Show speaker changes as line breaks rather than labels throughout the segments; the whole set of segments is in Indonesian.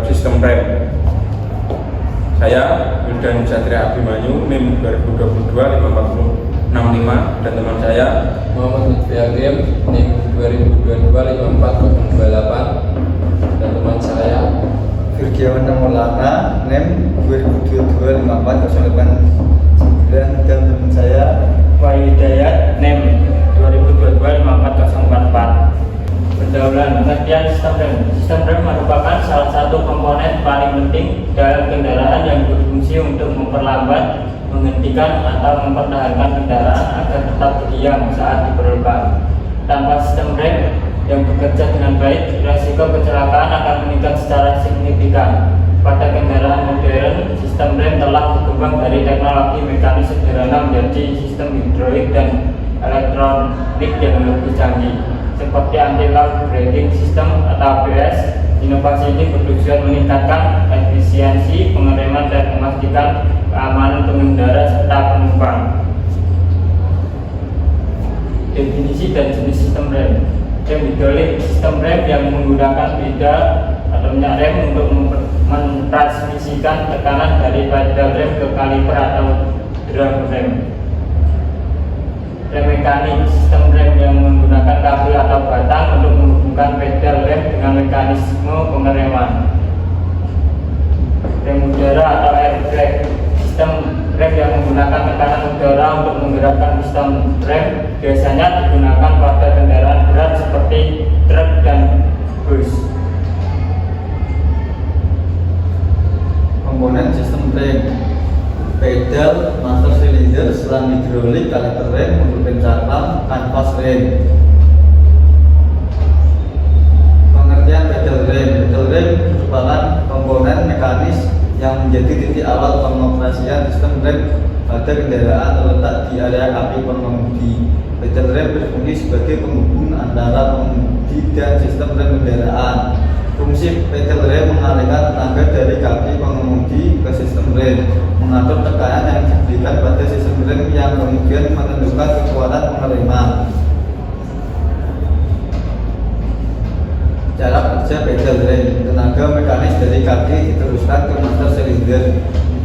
sistem rem. Saya Wildan Satria Abimanyu, NIM 2022 5465, dan teman saya
Muhammad Lutfi Hakim, NIM 2022 54028, dan teman saya
Firgiawan Maulana, NIM 2022 54089, dan teman saya
Wahyu Hidayat, NIM 2022 54044. Pendahuluan pengertian sistem rem. Sistem rem merupakan salah satu komponen paling penting dalam kendaraan yang berfungsi untuk memperlambat, menghentikan, atau mempertahankan kendaraan agar tetap diam saat diperlukan. Tanpa sistem rem yang bekerja dengan baik, risiko kecelakaan akan meningkat secara signifikan. Pada kendaraan modern, sistem rem telah berkembang dari teknologi mekanis sederhana menjadi sistem hidrolik dan elektronik yang lebih canggih, seperti anti-lock braking system atau ABS. Inovasi ini bertujuan meningkatkan efisiensi pengereman dan memastikan keamanan pengendara serta penumpang. Definisi dan jenis sistem rem. Rem hidrolik, sistem rem yang menggunakan pedal atau minyak rem untuk mentransmisikan tekanan dari pedal rem ke kaliper atau drum rem. Rem mekanik, sistem rem yang menggunakan kabel atau batang untuk menghubungkan pedal rem dengan mekanisme pengereman. Rem udara atau airbag, sistem rem yang menggunakan tekanan udara untuk menggerakkan sistem rem, biasanya digunakan pada kendaraan berat seperti truk dan bus.
komponen sistem rem: pedal, master silinder, selang hidrolik, kaliper rem, untuk rem cakram, kanvas rem. Pengertian pedal rem. Pedal rem merupakan komponen mekanis yang menjadi titik awal pengoperasian sistem rem pada kendaraan terletak di area kaki pengemudi. Pedal rem berfungsi sebagai penghubung antara pengemudi dan sistem rem kendaraan. Fungsi pedal rem mengalihkan tenaga dari kaki pengemudi ke sistem rem, mengatur tekanan yang diberikan pada sistem rem yang kemudian menentukan kekuatan pengereman. Cara kerja pedal rem: tenaga mekanis dari kaki diteruskan ke master silinder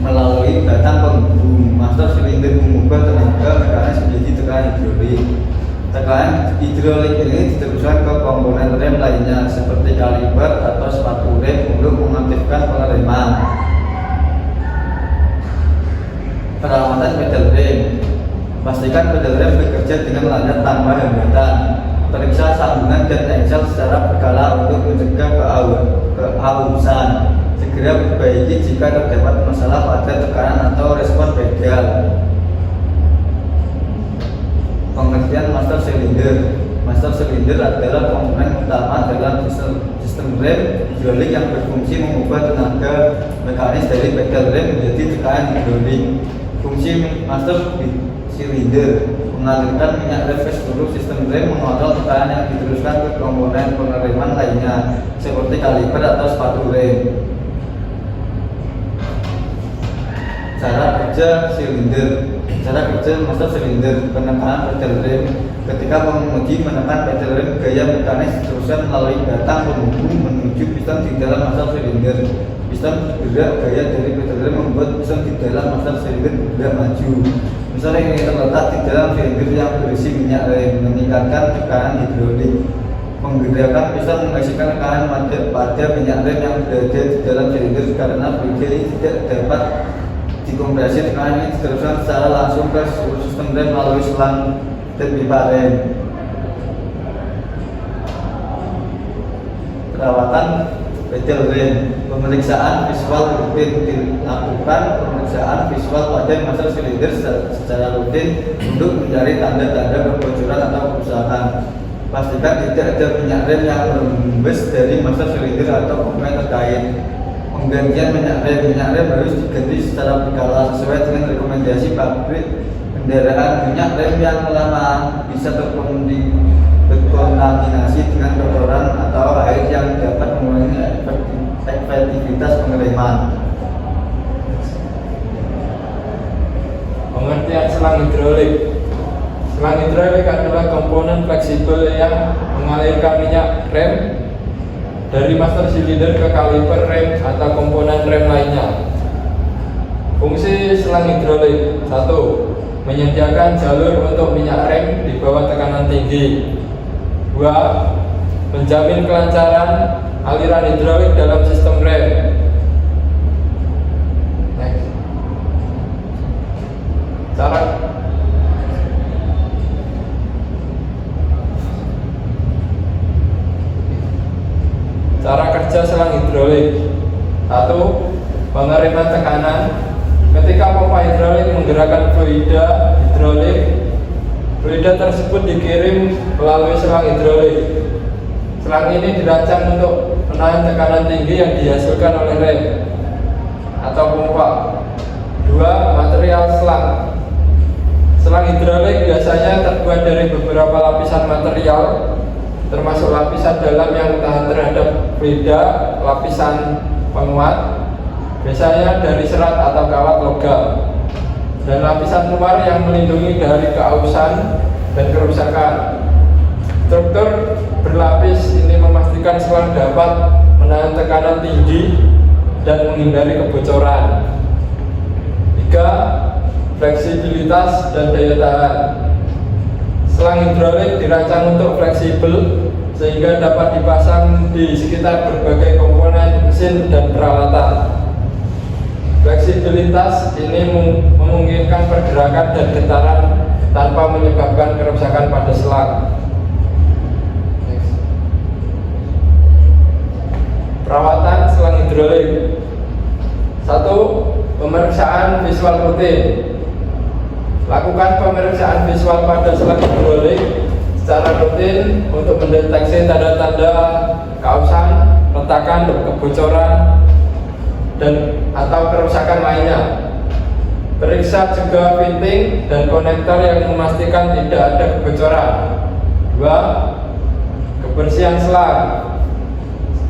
melalui batang penghubung. Master silinder mengubah tenaga mekanis menjadi tekanan hidrolik. Tekanan hidrolik ini diteruskan ke komponen rem lainnya seperti kaliper atau sepatu rem untuk mengaktifkan pengereman. Perawatan pedal rem: pastikan pedal rem bekerja dengan lancar tanpa hambatan. Periksa sambungan dan engsel secara berkala untuk mencegah kehausan. Segera perbaiki jika terdapat masalah pada tekanan atau respon pedal. Pengertian master silinder. Master silinder adalah komponen utama dalam sistem rem hidrolik yang berfungsi mengubah tenaga mekanis dari pedal rem menjadi tekanan hidrolik. Fungsi master silinder: mengalirkan minyak rem ke seluruh sistem rem, mengontrol tekanan yang diteruskan ke komponen pengereman lainnya seperti kaliper atau sepatu rem. Cara kerja silinder. Cara kerja master silinder: penekanan pedal rem. Ketika pengemudi menekan pedal rem, gaya mekanis diteruskan melalui batang penghubung menuju piston di dalam master silinder. Piston bergerak, gaya dari pedal rem membuat piston di dalam master silinder bergerak maju. Piston ini terletak di dalam silinder yang berisi minyak rem, meningkatkan tekanan hidrolik. Menggerakkan piston mengaksikan tekanan pada minyak rem yang berada di dalam silinder karena bridge ini tidak dapat dikompresi. Tekanan ini diteruskan secara langsung ke seluruh sistem rem melalui selang dan pipa rem. Perawatan pedal rem: pemeriksaan visual rutin dilakukan. Pemeriksaan visual pada master silinder secara rutin untuk mencari tanda-tanda kebocoran atau kerusakan. Pastikan tidak ada minyak rem yang berembes dari master silinder atau komponen terkait. Penggantian minyak rem harus diganti secara berkala sesuai dengan rekomendasi pabrik kendaraan. Minyak rem yang lama bisa berkontaminasi dengan kotoran atau air yang dapat mengurangi efektivitas pengereman.
pengertian selang hidrolik. Selang hidrolik. Selang hidrolik adalah komponen fleksibel yang mengalirkan minyak rem dari kaki pengemudi ke sistem rem. Selang hidrolik adalah komponen fleksibel yang mengalirkan minyak rem dari kaki pengemudi ke sistem rem. Selang hidrolik adalah komponen fleksibel yang mengalirkan minyak rem dari kaki pengemudi ke sistem rem. Selang hidrolik adalah komponen fleksibel yang dari master silinder ke kaliper rem atau komponen rem lainnya. Fungsi selang hidrolik: 1. Menyediakan jalur untuk minyak rem di bawah tekanan tinggi. 2. Menjamin kelancaran aliran hidrolik dalam sistem rem. Next. Cara kerja selang hidrolik: 1. Pengiriman tekanan. Ketika pompa hidrolik menggerakkan fluida hidrolik, fluida tersebut dikirim melalui selang hidrolik. Selang ini dirancang untuk menahan tekanan tinggi yang dihasilkan oleh rem atau pompa. 2. Material selang. Selang hidrolik biasanya terbuat dari beberapa lapisan material, termasuk lapisan dalam yang tahan terhadap fluida, lapisan penguat, biasanya dari serat atau kawat logam, dan lapisan luar yang melindungi dari keausan dan kerusakan. Struktur berlapis ini memastikan selang dapat menahan tekanan tinggi dan menghindari kebocoran. 3. Fleksibilitas dan daya tahan. Selang hidrolik dirancang untuk fleksibel sehingga dapat dipasang di sekitar berbagai komponen mesin dan peralatan. Fleksibilitas ini memungkinkan pergerakan dan getaran tanpa menyebabkan kerusakan pada selang. Perawatan selang hidrolik: 1. Pemeriksaan visual rutin. Lakukan pemeriksaan visual pada selang hidrolik secara rutin untuk mendeteksi tanda-tanda keausan, retakan, kebocoran, dan atau kerusakan lainnya. Periksa juga fitting dan konektor yang memastikan tidak ada kebocoran. 2. Kebersihan selang.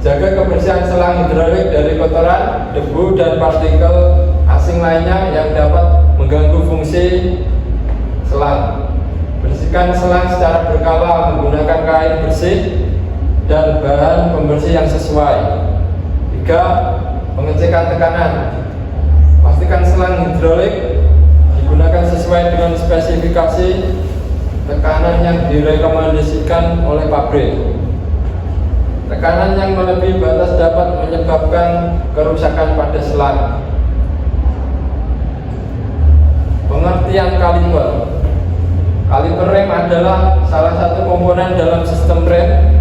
Jaga kebersihan selang hidrolik dari kotoran, debu, dan partikel asing lainnya yang dapat mengganggu fungsi selang. Bersihkan selang secara berkala menggunakan kain bersih dan bahan pembersih yang sesuai. 3. Pengecekan tekanan. Pastikan selang hidrolik digunakan sesuai dengan spesifikasi tekanan yang direkomendasikan oleh pabrik. Tekanan yang melebihi batas dapat menyebabkan kerusakan pada selang. Pengertian kaliper. Kaliper rem adalah salah satu komponen dalam sistem rem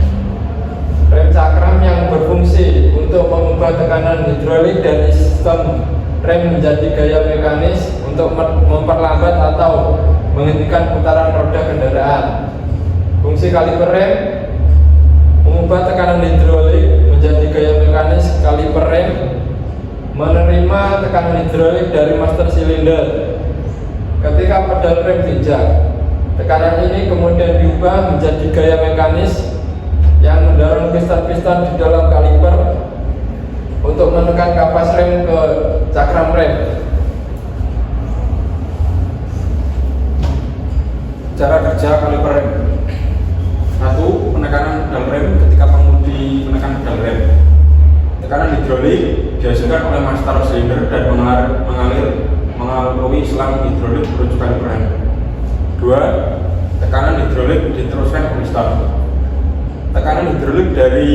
cakram yang berfungsi untuk mengubah tekanan hidrolik dari sistem rem menjadi gaya mekanis untuk memperlambat atau menghentikan putaran roda kendaraan. Fungsi kaliper rem: mengubah tekanan hidrolik menjadi gaya mekanis. Kaliper rem menerima tekanan hidrolik dari master silinder. Ketika pedal rem diinjak, tekanan ini kemudian diubah menjadi gaya mekanis yang mendorong piston-piston di dalam kaliper untuk menekan kapas rem ke cakram rem.
Cara kerja kaliper rem: 1. Penekanan pedal rem ketika pengemudi menekan pedal rem. Tekanan hidrolik dihasilkan oleh master silinder dan mengaliri selang hidrolik menuju kaliper rem. 2. Tekanan hidrolik diteruskan ke piston. Tekanan hidrolik dari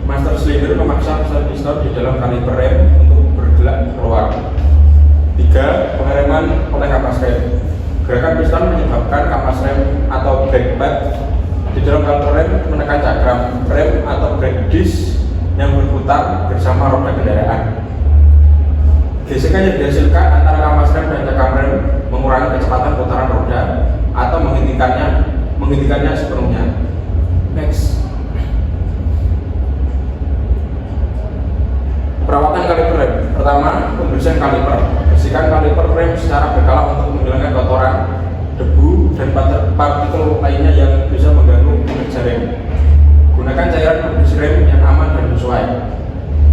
master silinder memaksa piston di dalam kaliper rem untuk bergerak keluar. 3. Pengereman oleh kapas rem. Gerakan piston menyebabkan kapas rem atau brake pad di dalam kaliper rem menekan cakram rem atau brake disc yang berputar bersama roda kendaraan. Gesekan yang dihasilkan antara kapas rem dan cakram rem mengurangi kecepatan putaran roda atau menghentikannya sepenuhnya. Next. Perawatan kaliper rem. Pertama, pembersihan kaliper. Bersihkan kaliper rem secara berkala untuk menghilangkan kotoran, debu, dan partikel lainnya yang bisa mengganggu kinerja rem. Gunakan cairan pembersih rem yang aman dan sesuai.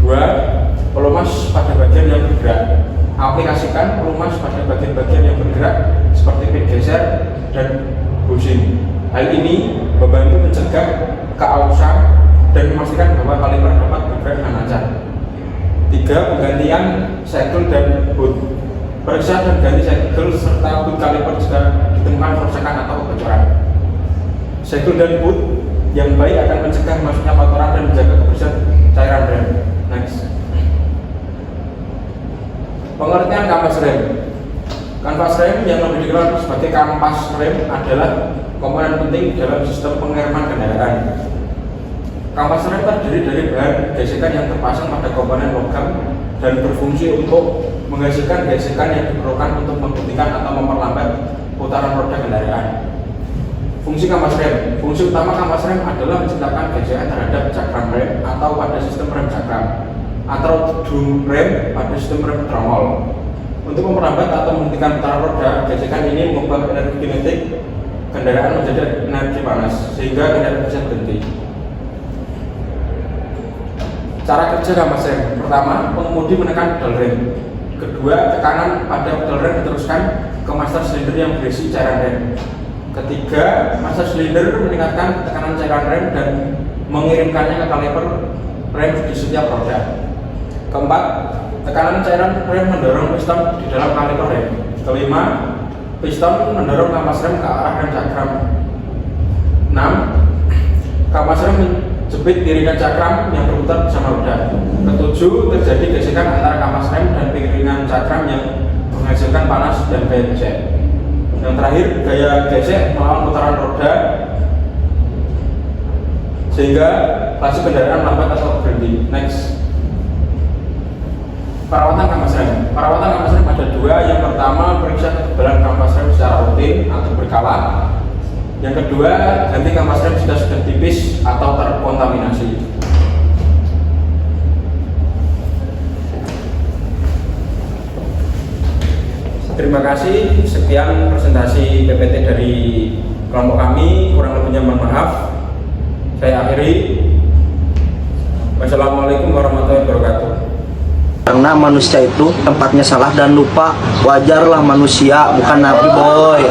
2. Pelumas pada bagian yang bergerak. Aplikasikan pelumas pada bagian-bagian yang bergerak seperti pit geser dan bushing. Hal ini membantu mencegah keausan dan memastikan bahwa kaliper dapat bergerak dengan lancar. 3. Penggantian segel dan boot. Periksa dan ganti segel serta boot kaliper jika ditemukan kerusakan atau kebocoran. Segel dan boot yang baik akan mencegah masuknya kotoran dan menjaga kebersihan cairan rem. Next. Pengertian kampas rem. Kampas rem yang lebih dikenal sebagai kampas rem adalah komponen penting dalam sistem pengereman kendaraan. Kampas rem terdiri dari bahan gesekan yang terpasang pada komponen logam dan berfungsi untuk menghasilkan gesekan yang diperlukan untuk menghentikan atau memperlambat putaran roda kendaraan. Fungsi kampas rem. Fungsi utama kampas rem adalah menciptakan gesekan terhadap cakram rem atau pada sistem rem cakram, atau drum rem pada sistem rem tromol. Untuk memperlambat atau menghentikan putaran roda, gesekan ini mengubah energi kinetik kendaraan menjadi energi panas sehingga kendaraan bisa berhenti. Cara kerja kampas rem. Pertama, pengemudi menekan pedal rem. Kedua, tekanan pada pedal rem diteruskan ke master silinder yang berisi cairan rem. Ketiga, master silinder meningkatkan tekanan cairan rem dan mengirimkannya ke kaliper rem di setiap roda. Keempat, tekanan cairan rem mendorong piston di dalam kaliper rem. Kelima, piston mendorong kampas rem ke arah rem cakram. 6. Kampas rem menjepit piringan cakram yang berputar bersama roda. Ketujuh, terjadi gesekan antara kampas rem dan piringan cakram yang menghasilkan panas dan gaya gesek. Yang terakhir, gaya gesek melawan putaran roda sehingga laju kendaraan lambat atau berhenti. Next. Perawatan kampas rem. Perawatan kampas rem ada dua. Yang pertama, periksa ketebalan kampas rem secara rutin atau berkala. Yang kedua, ganti kampas rem jika sudah tipis atau terkontaminasi. Terima kasih. Sekian presentasi PPT dari kelompok kami. Kurang lebihnya mohon maaf. Saya akhiri. Wassalamualaikum warahmatullahi wabarakatuh.
Karena manusia itu tempatnya salah dan lupa, wajarlah manusia, bukan nabi boy.